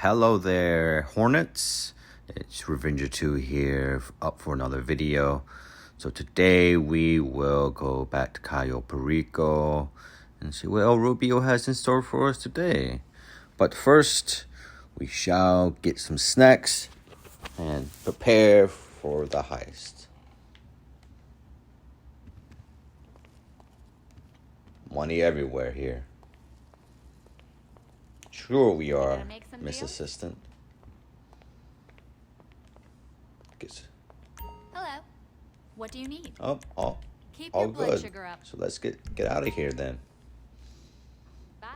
Hello there, Hornets. It's Revenger2 here, up for another video. So today we will go back to Cayo Perico and see what El Rubio has in store for us today. But first, we shall get some snacks and prepare for the heist. Money everywhere here. Sure we are, Miss Assistant. Hello. What do you need? Keep your all blood good. sugar up. So let's get out of here then. Bye.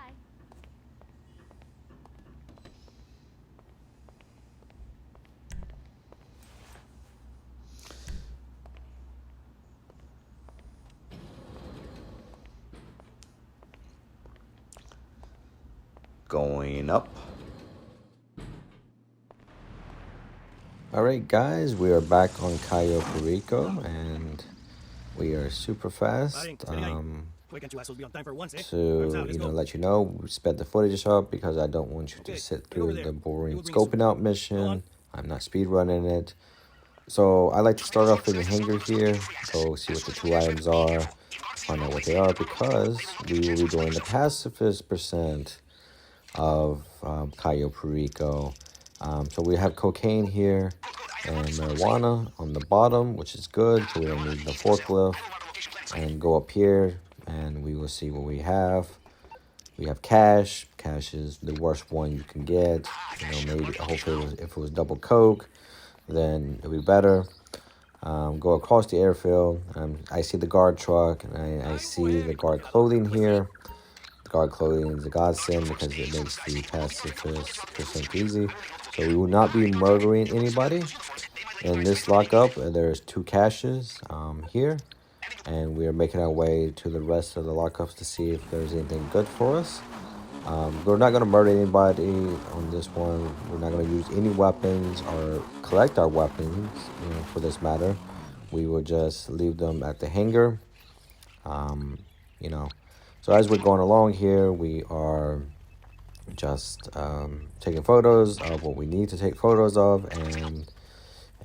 Going up. Alright guys, we are back on Cayo Perico and we are super fast to let you know we sped the footage up because I don't want you to sit through the boring scoping out mission. I'm not speed running it. So I like to start off in the hangar here, go see what the two items are, find out what they are, because we will be doing the pacifist percent of Cayo Perico. So we have cocaine here and marijuana on the bottom, which is good, so we don't need the forklift. And go up here and we will see what we have. We have cash. Cash is the worst one you can get. Maybe hopefully if it was double coke, then it'll be better. Go across the airfield. I see the guard truck and I see the guard clothing here. The guard clothing is a godsend because it makes the pacifist percent easy. So we will not be murdering anybody in this lockup. There's two caches here. And we are making our way to the rest of the lockups to see if there's anything good for us. We're not going to murder anybody on this one. We're not going to use any weapons or collect our weapons, for this matter. We will just leave them at the hangar. So as we're going along here, we are just taking photos of what we need to take photos of and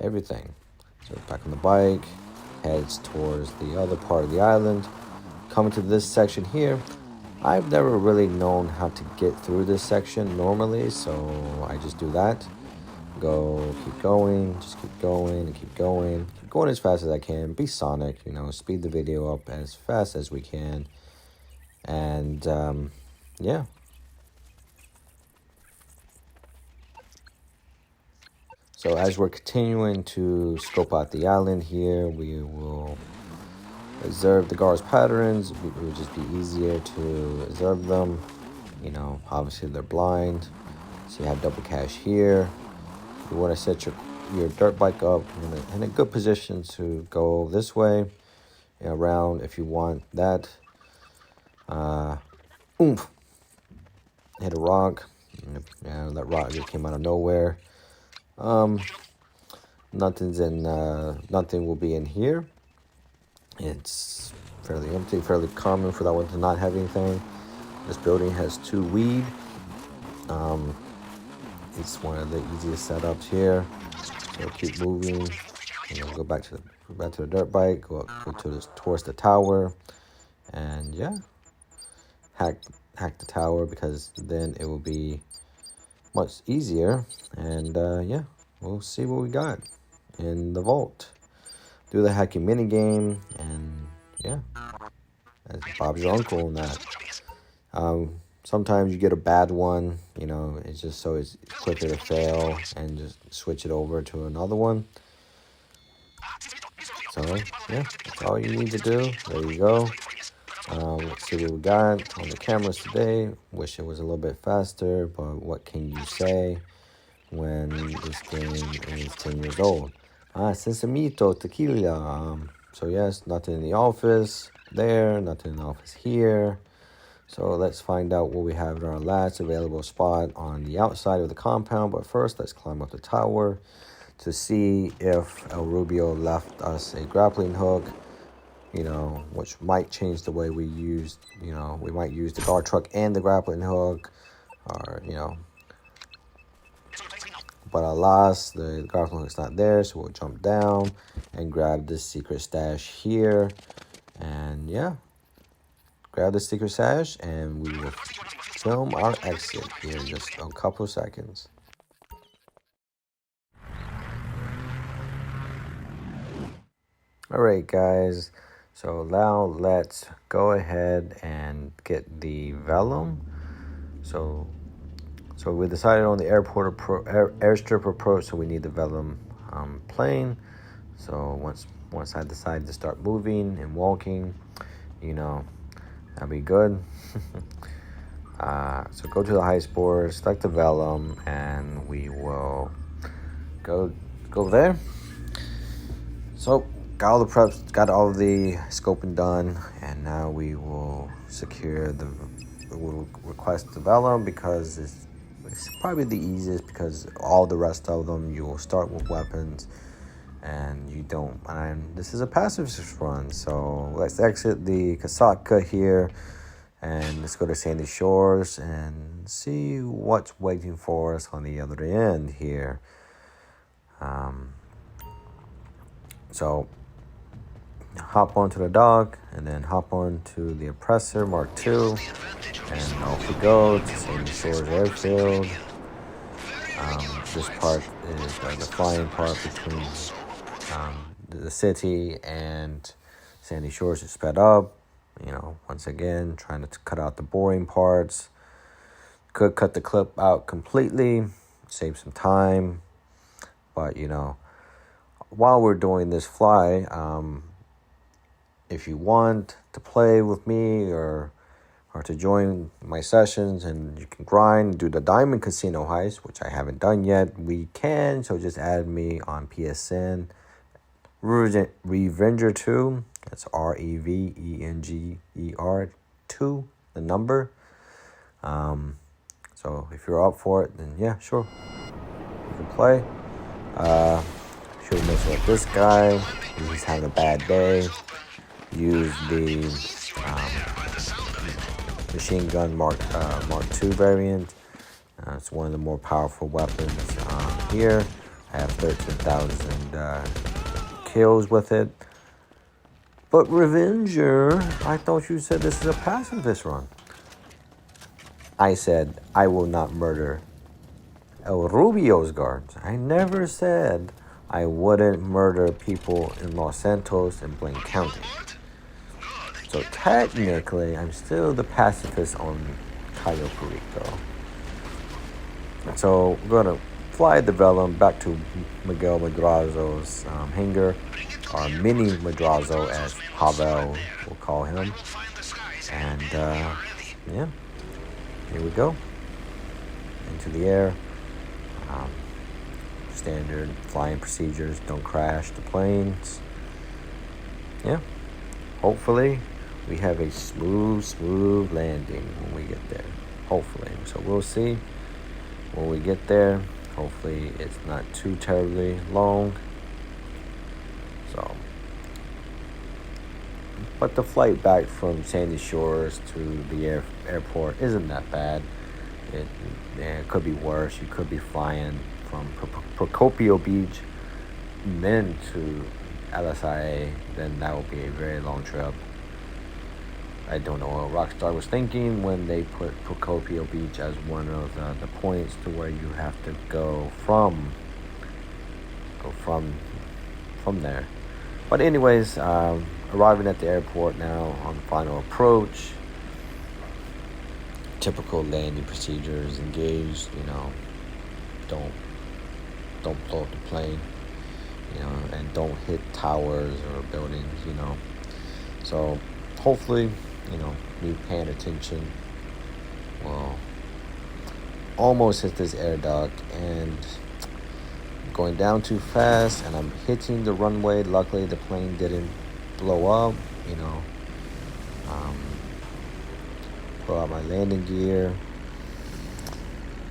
everything. So back on the bike, heads towards the other part of the island. Coming to this section here, I've never really known how to get through this section normally, so I just do that. Keep going, just keep going and keep going. Keep going as fast as I can. Be Sonic, speed the video up as fast as we can. And, yeah. So as we're continuing to scope out the island here, we will observe the guards' patterns. It would just be easier to observe them. Obviously they're blind. So you have double cash here. You want to set your dirt bike up in a good position to go this way, around if you want that. Oomph. Hit a rock. Yeah, that rock just came out of nowhere. Nothing will be in here. It's fairly empty, fairly common for that one to not have anything. This building has two weed. It's one of the easiest setups here. So keep moving. Go back to the dirt bike. Go towards the tower, and yeah, hack the tower because then it will be much easier. And yeah, we'll see what we got in the vault. Do the hacking mini game, and yeah, as Bob's your uncle in that. Sometimes you get a bad one, it's just so it's quicker to fail and just switch it over to another one. So yeah, that's all you need to do. There you go. Let's see what we got on the cameras today. Wish it was a little bit faster, but what can you say when this game is 10 years old? Sinsimito Tequilla. So yes, nothing in the office there, nothing in the office here. So let's find out what we have in our last available spot on the outside of the compound. But first, let's climb up the tower to see if El Rubio left us a grappling hook, which might change the way we use, we might use the guard truck and the grappling hook, or, but alas, the grappling hook's not there, so we'll jump down and grab this secret stash here. And yeah, grab the secret stash, and we will film our exit here in just a couple seconds. Alright guys, so now let's go ahead and get the Velum. So we decided on the airstrip approach, so we need the Velum plane. So once I decide to start moving and walking, you know, that'll be good. So go to the heist board, select the Velum, and we will go there. So got all the preps, got all the scoping done, and now we will we'll request the Velum because it's probably the easiest, because all the rest of them you will start with weapons and you don't. And this is a pacifist run, so let's exit the Kasaka here and let's go to Sandy Shores and see what's waiting for us on the other end here. So hop onto the dock and then hop onto the Oppressor Mark II, and off we go to Sandy Shores Airfield. This part is the flying part between the city and Sandy Shores is sped up. You know, once again, trying to cut out the boring parts. Could cut the clip out completely, save some time. But, you know, while we're doing this fly, if you want to play with me or to join my sessions and you can grind, do the Diamond Casino Heist, which I haven't done yet, we can. So just add me on PSN. Revenger 2, that's REVENGER 2, the number. So if you're up for it, then yeah, sure, you can play. Should mess with this guy. He's having a bad day. Use the machine gun Mark II variant. It's one of the more powerful weapons here. I have 13,000 kills with it. But Revenger, I thought you said this is a pacifist run. I said I will not murder El Rubio's guards. I never said I wouldn't murder people in Los Santos and Blaine County. So technically, I'm still the pacifist on Cayo Perico. So we're gonna fly the Velum back to Miguel Madrazo's hangar, or Mini Madrazo as Pavel will call him. And yeah, here we go. Into the air. Standard flying procedures, don't crash the planes. Yeah, hopefully we have a smooth landing when we get there. Hopefully. So we'll see when we get there. Hopefully it's not too terribly long. So, but the flight back from Sandy Shores to the airport isn't that bad. It could be worse. You could be flying from Procopio Beach then to LSIA, then that will be a very long trip. I don't know what Rockstar was thinking when they put Procopio Beach as one of the points to where you have to go from there. But anyways, arriving at the airport now on the final approach. Typical landing procedures engaged, you know, don't blow up the plane, you know, and don't hit towers or buildings, you know. So hopefully, you know, me paying attention will almost hit this air duct, and going down too fast and I'm hitting the runway. Luckily the plane didn't blow up, you know. Pull out my landing gear.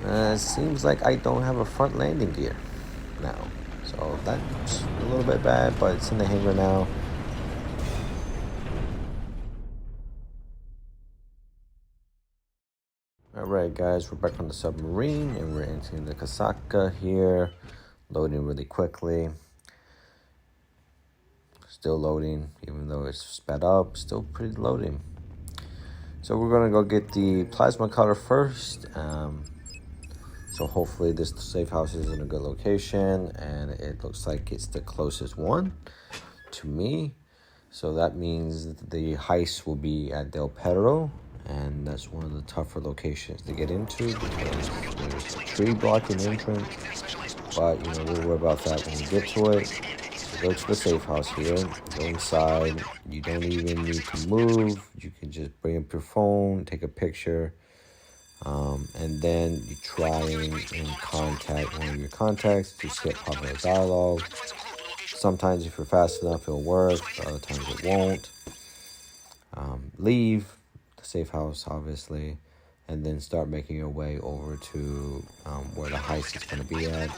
It seems like I don't have a front landing gear now, so that's a little bit bad, but it's in the hangar now. Alright guys, we're back on the submarine and we're entering the Kasaka here. Loading really quickly. Still loading, even though it's sped up, still pretty loading. So we're gonna go get the plasma cutter first. So hopefully this safe house is in a good location, and it looks like it's the closest one to me. So that means the heist will be at Del Perro, and that's one of the tougher locations to get into because there's a tree blocking entrance. But you know, we'll worry about that when we get to it. So go to the safe house here, go inside. You don't even need to move. You can just bring up your phone, take a picture, and then you try and contact one of your contacts to skip popular dialogue. Sometimes if you're fast enough, it'll work. Other times it won't. Leave the safe house, obviously, and then start making your way over to where the heist is going to be at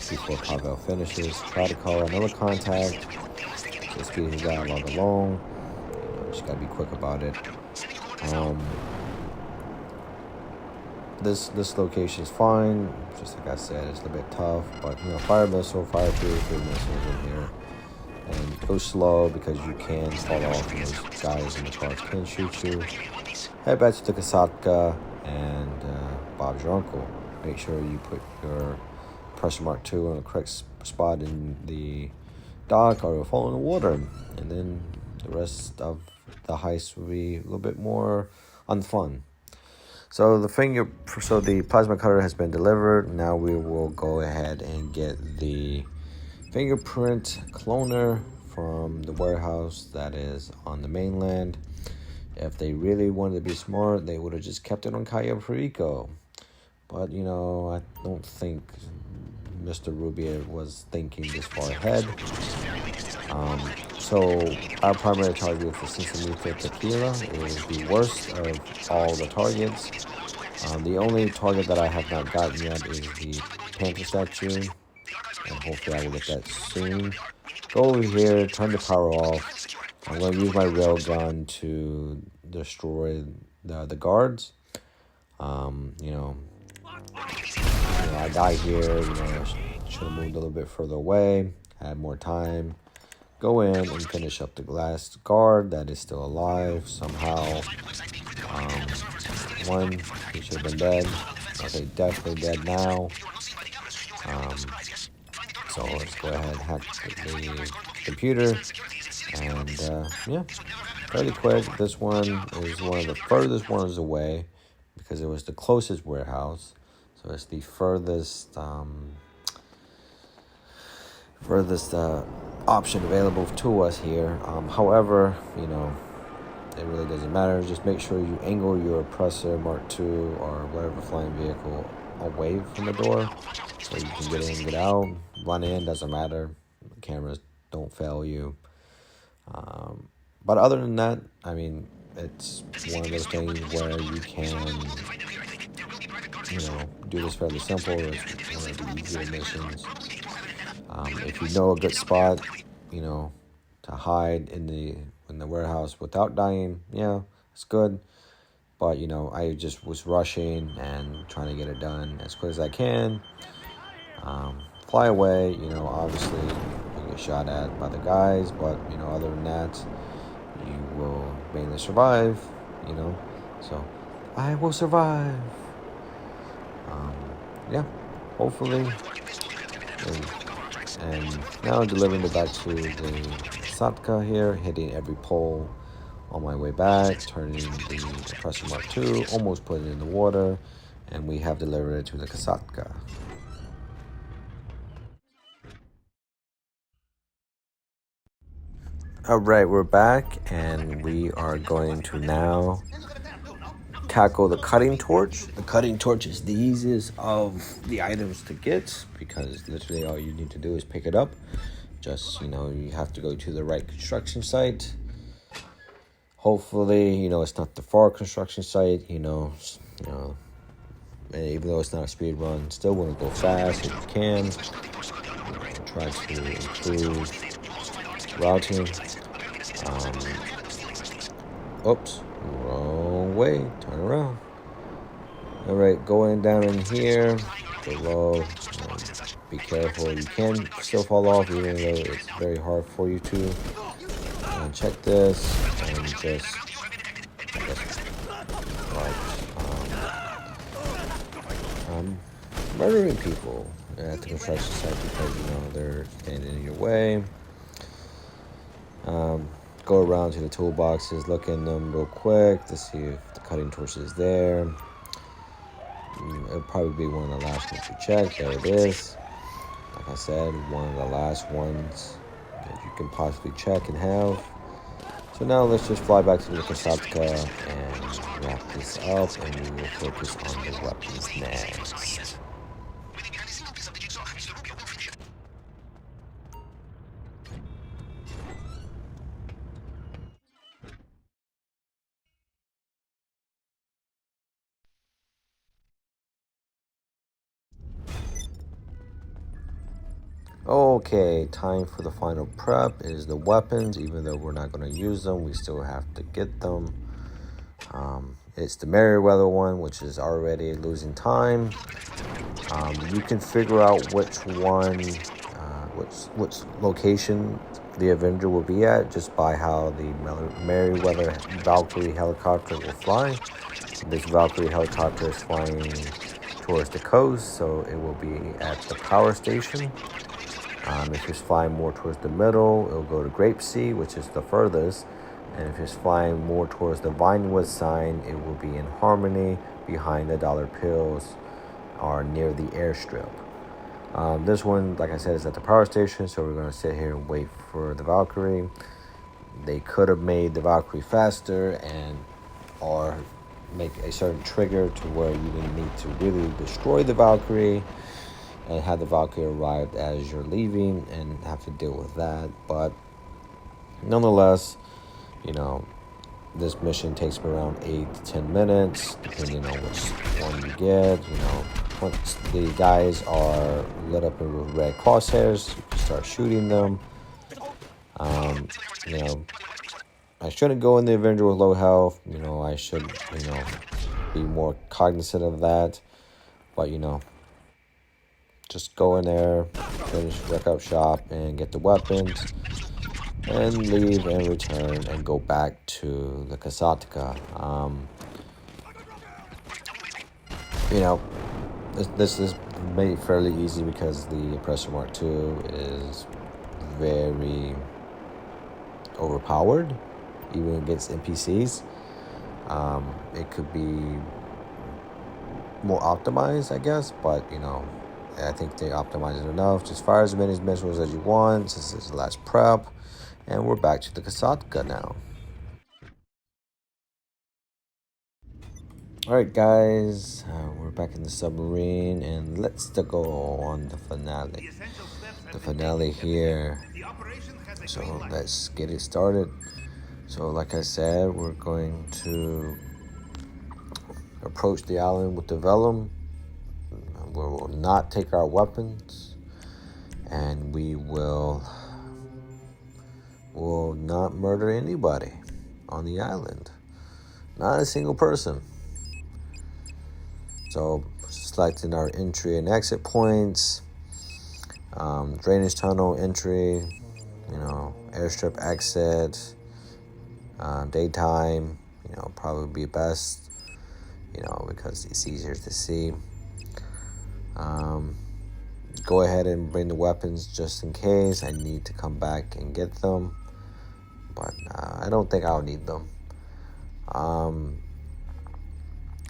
before Pavel finishes. Try to call another contact. Just speed his dialogue along. Just got to be quick about it. This location is fine. Just like I said, it's a little bit tough, but you know, fire missile, fire 3 missiles in here, and go slow because you can fall off and those guys in the cars can shoot you. Head back to the Kasatka and Bob's your uncle. Make sure you put your pressure mark 2 on the correct spot in the dock or you'll fall in the water, and then the rest of the heist will be a little bit more unfun. So the plasma cutter has been delivered. Now we will go ahead and get the fingerprint cloner from the warehouse that is on the mainland. If they really wanted to be smart, they would have just kept it on Cayo Perico. But you know, I don't think Mr. Rubio was thinking this far ahead. So our primary target for Sinsimito Tequilla is the worst of all the targets. The only target that I have not gotten yet is the Panther statue, and hopefully I will get that soon. Go over here, turn the power off. I'm going to use my railgun to destroy the guards. I died here. I should have moved a little bit further away, had more time. Go in and finish up the last guard that is still alive somehow. One, he should have been dead. Okay, definitely dead now. So let's go ahead and hack the computer. And yeah, fairly quick. This one is one of the furthest ones away because it was the closest warehouse. So it's the furthest option available to us here. However, it really doesn't matter. Just make sure you angle your oppressor Mark II or whatever flying vehicle away from the door so you can get in and get out. Run in, doesn't matter. The cameras don't fail you. But other than that, I mean, it's one of those things where you can, do this fairly simple. It's one of the easier missions. If you know a good spot, to hide in the warehouse without dying, yeah, it's good. But I just was rushing and trying to get it done as quick as I can. Fly away, obviously you'll get shot at by the guys, but other than that, you will mainly survive. So I will survive. Yeah, hopefully. And now delivering it back to the Satka here, hitting every pole on my way back, turning the pressure mark 2, almost putting it in the water, and we have delivered it to the Kasatka. Alright, we're back, and we are going to now tackle the cutting torch. The cutting torch is the easiest of the items to get because literally all you need to do is pick it up. Just, you have to go to the right construction site. Hopefully, it's not the far construction site, and even though it's not a speed run, still want to go fast if you can. Try to improve routing. Oops, wrong way, turn around. Alright, going down in here, below, be careful, you can still fall off even though it's very hard for you to. Check this, and just like, murdering people at the construction site because, you know, they're standing in your way. Go around to the toolboxes, look in them real quick to see if the cutting torch is there. It'll probably be one of the last ones you check. There it is. Like I said, one of the last ones that you can possibly check and have. So now let's just fly back to the Kasatka and wrap this up, and we will focus on the weapons next. Okay, time for the final prep is the weapons. Even though we're not going to use them, we still have to get them. It's the Merryweather one, which is already losing time. You can figure out which one, which location the Avenger will be at just by how the Merryweather Valkyrie helicopter will fly. This Valkyrie helicopter is flying towards the coast, so it will be at the power station. If it's flying more towards the middle, it'll go to Grapeseed, which is the furthest. And if it's flying more towards the Vinewood sign, it will be in Harmony behind the Dollar Pills or near the airstrip. This one, like I said, is at the power station, so we're going to sit here and wait for the Valkyrie. They could have made the Valkyrie faster or make a certain trigger to where you didn't need to really destroy the Valkyrie and have the Valkyrie arrive as you're leaving and have to deal with that. But nonetheless, you know, this mission takes me around 8 to 10 minutes, depending on which one you get. You know, once the guys are lit up with red crosshairs, you can start shooting them. You know, I shouldn't go in the Avenger with low health. You know, I should, you know, be more cognizant of that. But, you know, just go in there, finish, wreck up shop, and get the weapons, and leave and return and go back to the Kasatka. You know, this is made fairly easy because the Oppressor Mark II is very overpowered, even against NPCs. It could be more optimized, I guess, but, you know, I think they optimized it enough. Just fire as many missiles as you want. This is the last prep. And we're back to the Kasatka now. Alright guys, we're back in the submarine, and let's go on the finale. The finale here. So let's get it started. So like I said, we're going to approach the island with the Velum. We will not take our weapons, and we will not murder anybody on the island. Not a single person. So selecting our entry and exit points, drainage tunnel entry, you know, airstrip exit, daytime, you know, probably be best, you know, because it's easier to see. Go ahead and bring the weapons just in case I need to come back and get them, but I don't think I'll need them.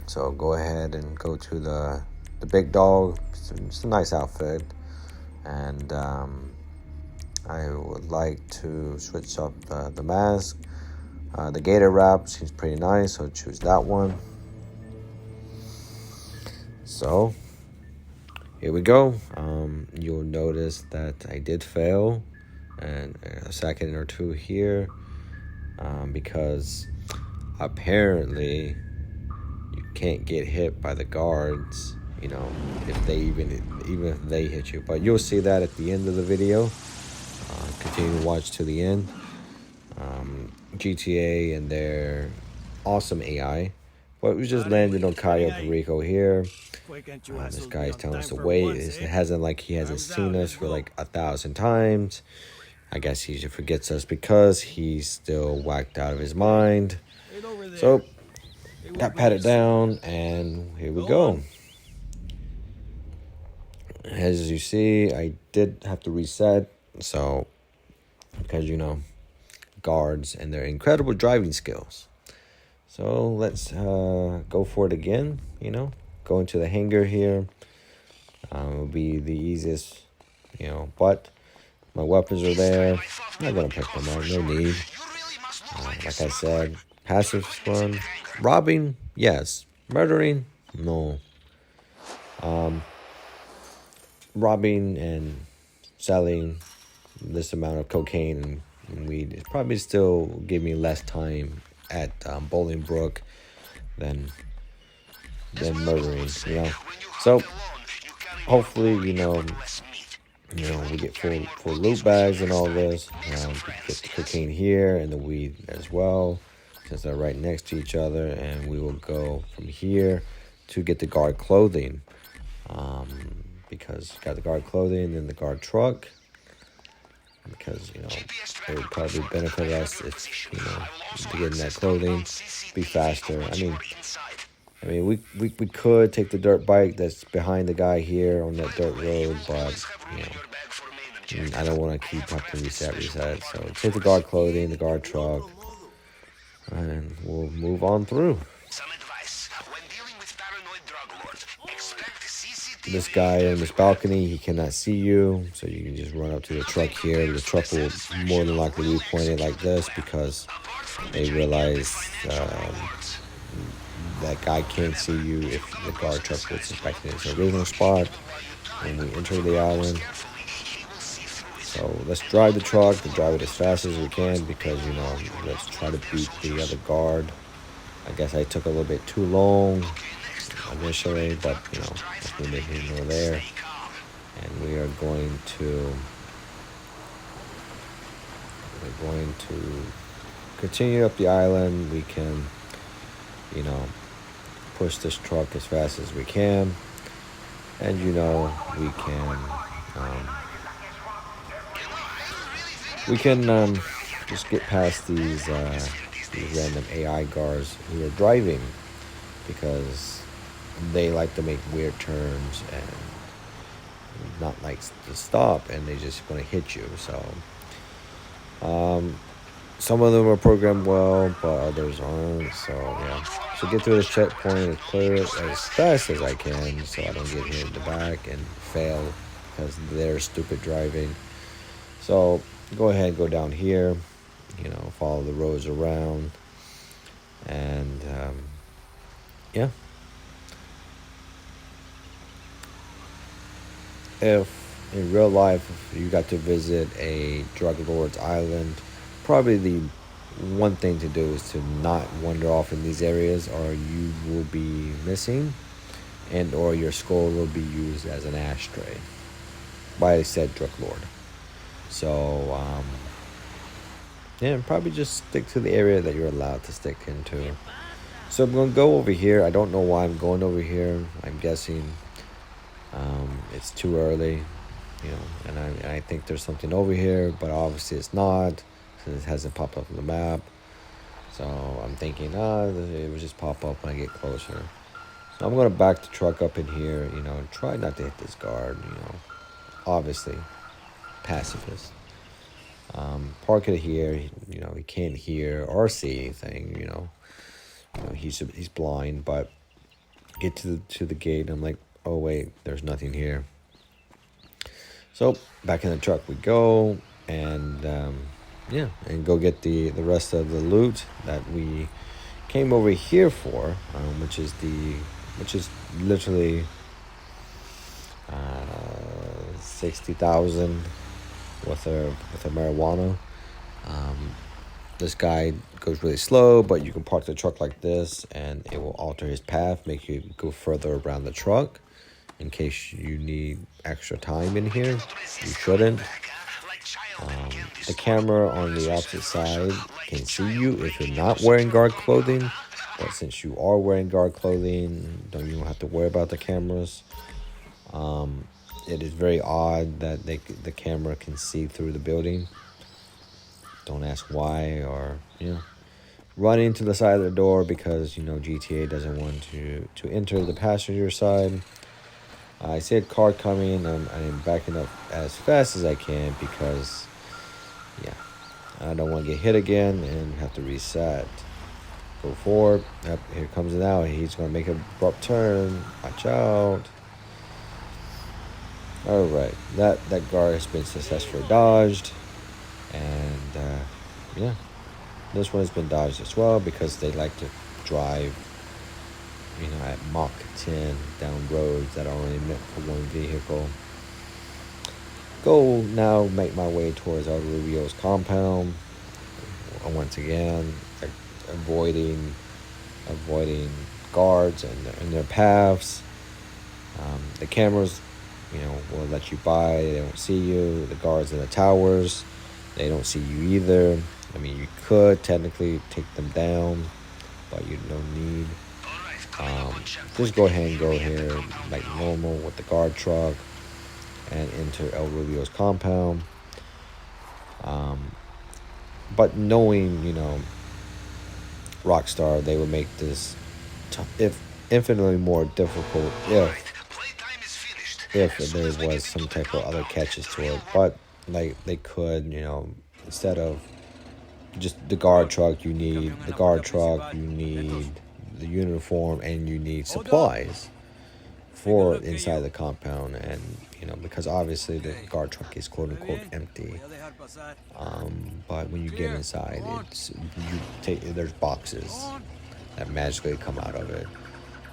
So go ahead and go to the big dog. It's a nice outfit, and I would like to switch up the mask. The gator wrap seems pretty nice, so choose that one. So here we go. You'll notice that I did fail, and a second or two here, because apparently you can't get hit by the guards, you know, if they even if they hit you. But you'll see that at the end of the video. Continue to watch to the end. GTA and their awesome AI But we just landed on Cayo Perico here. This guy's telling us to wait. It hasn't like he hasn't seen us for like 1,000 times. I guess he just forgets us because he's still whacked out of his mind. So, got patted down, and here we go. As you see, I did have to reset. So, because, you know, guards and their incredible driving skills. So, let's go for it again, you know. Go into the hangar here. Will be the easiest, you know, but my weapons are there. I'm not going to pick them up, no need. Like I said, passive run. Robbing, yes. Murdering, no. Robbing and selling this amount of cocaine and weed is probably still give me less time at Bolingbrook than murdering, you know. So hopefully, you know, we get full loot bags and all this. Get the cocaine here and the weed as well, since they're right next to each other. And we will go from here to get the guard clothing, because got the guard clothing and the guard truck. Because, you know, it would probably benefit us if, you know, to get in that clothing, be faster. I mean, we could take the dirt bike that's behind the guy here on that dirt road, but, you know, I don't want to keep having to reset. So take the guard clothing, the guard truck, and we'll move on through. This guy in this balcony, he cannot see you, so you can just run up to the truck here. The truck will more than likely be pointed like this because they realize that guy can't see you if the guard truck puts us back in its original spot when we enter the island. So let's drive the truck, to drive it as fast as we can because, you know, let's try to beat the other guard. I guess I took a little bit too long initially, but, you know, that's neither here nor there. And we are going to continue up the island. We can, you know, push this truck as fast as we can, and, you know, we can just get past these random AI guards who are driving, because they like to make weird turns and not like to stop, and they just want to hit you. So some of them are programmed well, but others aren't. So yeah, so get through this checkpoint and clear it as fast as I can, so I don't get hit in the back and fail because they're stupid driving. So go ahead and go down here, you know, follow the roads around, and yeah. If in real life you got to visit a drug lord's island, probably the one thing to do is to not wander off in these areas, or you will be missing, and or your skull will be used as an ashtray by said drug lord. So yeah, probably just stick to the area that you're allowed to stick into. So I'm going to go over here. I don't know why I'm going over here. I'm guessing it's too early, you know, and I think there's something over here, but obviously it's not, since it hasn't popped up on the map. So I'm thinking, it will just pop up when I get closer. So I'm going to back the truck up in here, you know, and try not to hit this guard, you know, obviously, pacifist. Park it here, you know, he can't hear or see anything, you know, he's blind, but get to the gate, and I'm like, oh wait, there's nothing here. So back in the truck we go, and yeah, and go get the rest of the loot that we came over here for, which is literally 60,000 with a marijuana. This guy goes really slow, but you can park the truck like this, and it will alter his path, make you go further around the truck. In case you need extra time in here, you shouldn't. The camera on the opposite side can see you if you're not wearing guard clothing, but since you are wearing guard clothing, you don't have to worry about the cameras. It is very odd that the camera can see through the building. Don't ask why, or running to the side of the door because GTA doesn't want to enter the passenger side. I see a car coming, and I'm backing up as fast as I can because I don't want to get hit again and have to reset. Go forward. Yep, here comes it now. He's going to make an abrupt turn. Watch out. Alright, that guard has been successfully dodged. And this one has been dodged as well because they like to drive at Mach 10 down roads that are only meant for one vehicle. Go now, make my way towards El Rubio's compound. Once again, avoiding guards and their paths. The cameras, will let you by. They don't see you. The guards in the towers, they don't see you either. I mean, you could technically take them down, but you don't need. Just go ahead and go here like normal with the guard truck and enter El Rubio's compound. But knowing, Rockstar, they would make this if infinitely more difficult if there was some type of other catches to it. But like they could, instead of just the guard truck, you need the uniform, and you need supplies for inside the compound. And because obviously the guard truck is quote unquote empty, but when you get inside, there's boxes that magically come out of it.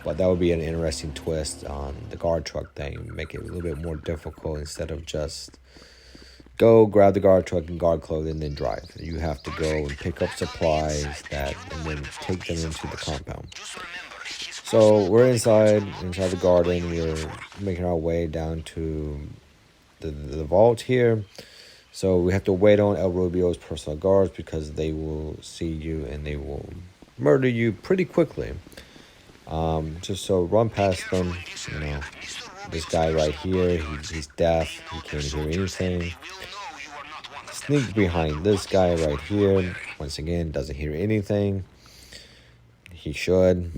But that would be an interesting twist on the guard truck thing, make it a little bit more difficult. Instead of just go grab the guard truck and guard clothing and then drive, you have to go and pick up supplies and then take them into the compound. So we're inside the garden. We're making our way down to the vault here. So we have to wait on El Rubio's personal guards because they will see you and they will murder you pretty quickly. Just so run past them. This guy right here, he's deaf. He can't hear anything. Sneak behind this guy right here. Once again, doesn't hear anything. He should,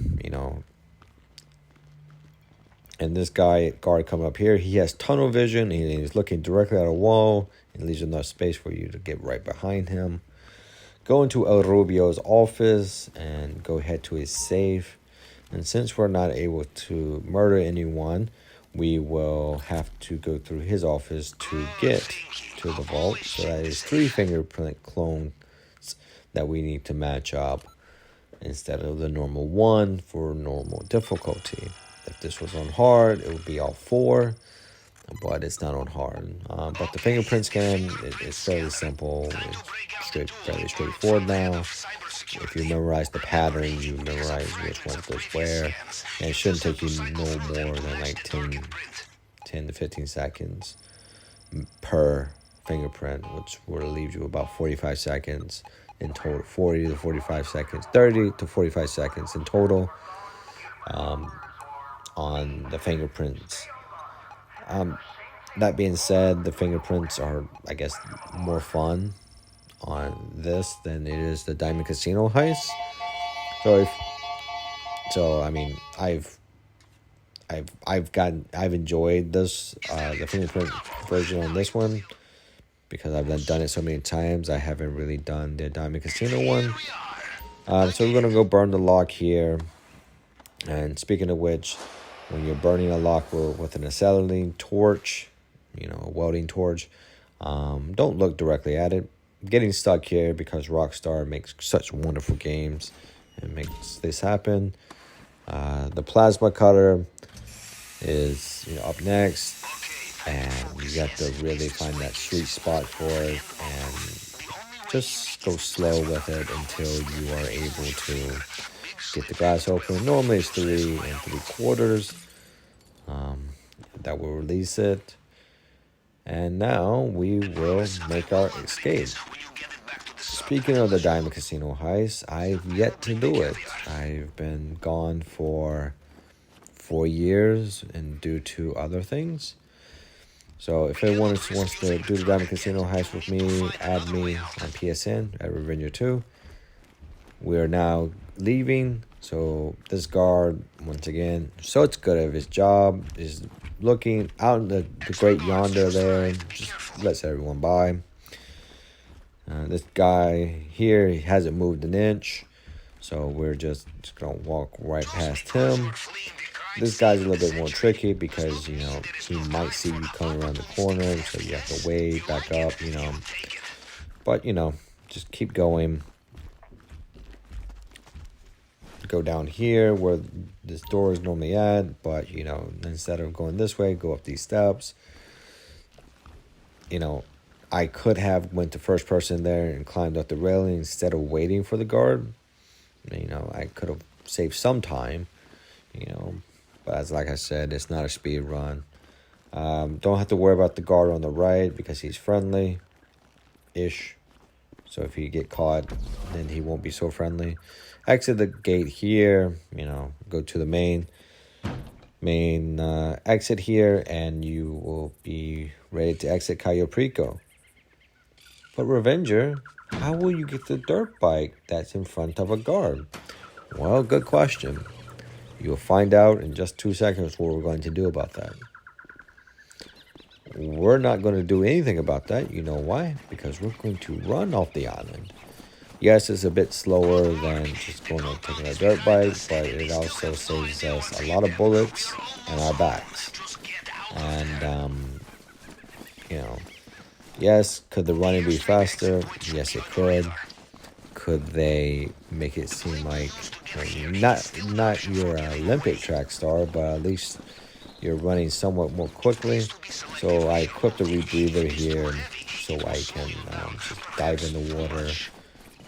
And this guard coming up here, he has tunnel vision. He's looking directly at a wall. It leaves enough space for you to get right behind him. Go into El Rubio's office and go head to his safe. And since we're not able to murder anyone, we will have to go through his office to get to the vault. So that is 3 fingerprint clones that we need to match up instead of the normal 1 for normal difficulty. If this was on hard, it would be all 4, but it's not on hard. But the fingerprint scan is fairly simple. It's fairly straightforward now. If you memorize the pattern, you memorize which one goes where. And it shouldn't take you no more than like 10 to 15 seconds per fingerprint, which will leave you about 45 seconds in total. 40 to 45 seconds, 30 to 45 seconds in total on the fingerprints. That being said, the fingerprints are, I guess, more fun on this than it is the Diamond Casino heist. I've enjoyed this the fingerprint version on this one because I've done it so many times. I haven't really done the Diamond Casino one. So we're gonna go burn the lock here. And speaking of which, when you're burning a lock with an acetylene torch, a welding torch, don't look directly at it. I'm getting stuck here because Rockstar makes such wonderful games and makes this happen. The plasma cutter is up next, and you got to really find that sweet spot for it and just go slow with it until you are able to get the glass open. Normally it's 3 3/4 that will release it. And now we will make our escape. Speaking of the Diamond Casino heist, I've yet to do it. I've been gone for 4 years and due to other things. So if anyone wants to do the Diamond Casino heist with me, add me on PSN at Revenger 2. We are now leaving. So this guard, once again, so it's good at his job, is looking out in the great yonder there, just lets everyone by. This guy here, he hasn't moved an inch, so we're just gonna walk right past him. This guy's a little bit more tricky because, you know, he might see you coming around the corner, so you have to wait, back up, you know. But, you know, just keep going. Go down here where this door is normally at, but, you know, instead of going this way, go up these steps. You know, I could have went to first person there and climbed up the railing instead of waiting for the guard. You know, I could have saved some time, you know, but as like I said, it's not a speed run. Don't have to worry about the guard on the right because he's friendly-ish. So if you get caught, then he won't be so friendly. Exit the gate here, you know, go to the main exit here, and you will be ready to exit Cayo Perico. But Revenger, how will you get the dirt bike that's in front of a guard? Well, good question. You'll find out in just 2 seconds what we're going to do about that. We're not going to do anything about that. You know why? Because we're going to run off the island. Yes, it's a bit slower than just going and taking a dirt bike, but it also saves us a lot of bullets and our backs. And, you know, yes, could the running be faster? Yes, it could. Could they make it seem like, not your Olympic track star, but at least you're running somewhat more quickly? So I equipped a rebreather here so I can just dive in the water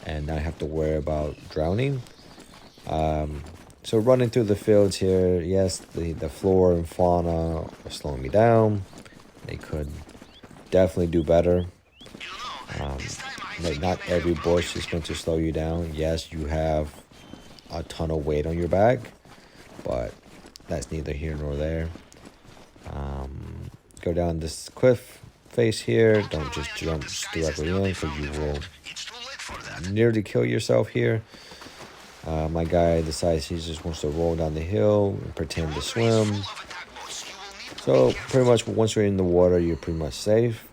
and not have to worry about drowning. So running through the fields here, yes, the flora and fauna are slowing me down. They could definitely do better. Like not every bush is going to slow you down. Yes, you have a ton of weight on your back, but that's neither here nor there. Go down this cliff face here. Don't just jump directly in because you will nearly kill yourself here. My guy decides he just wants to roll down the hill and pretend to swim. So pretty much once you're in the water, you're pretty much safe.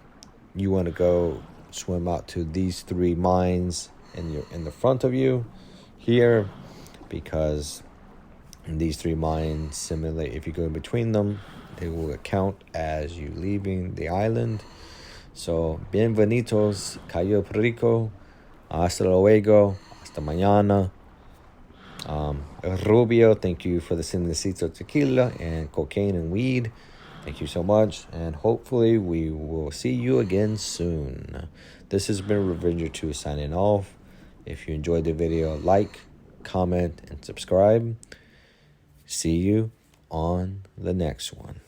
You want to go swim out to these 3 mines in the front of you here, because these 3 mines simulate, if you go in between them, they will count as you leaving the island. So bienvenidos, Cayo Perico. Hasta luego. Hasta mañana. Rubio, thank you for the Sinsimito Tequilla and cocaine and weed. Thank you so much, and hopefully we will see you again soon. This has been Revenger 2 signing off. If you enjoyed the video, like, comment, and subscribe. See you on the next one.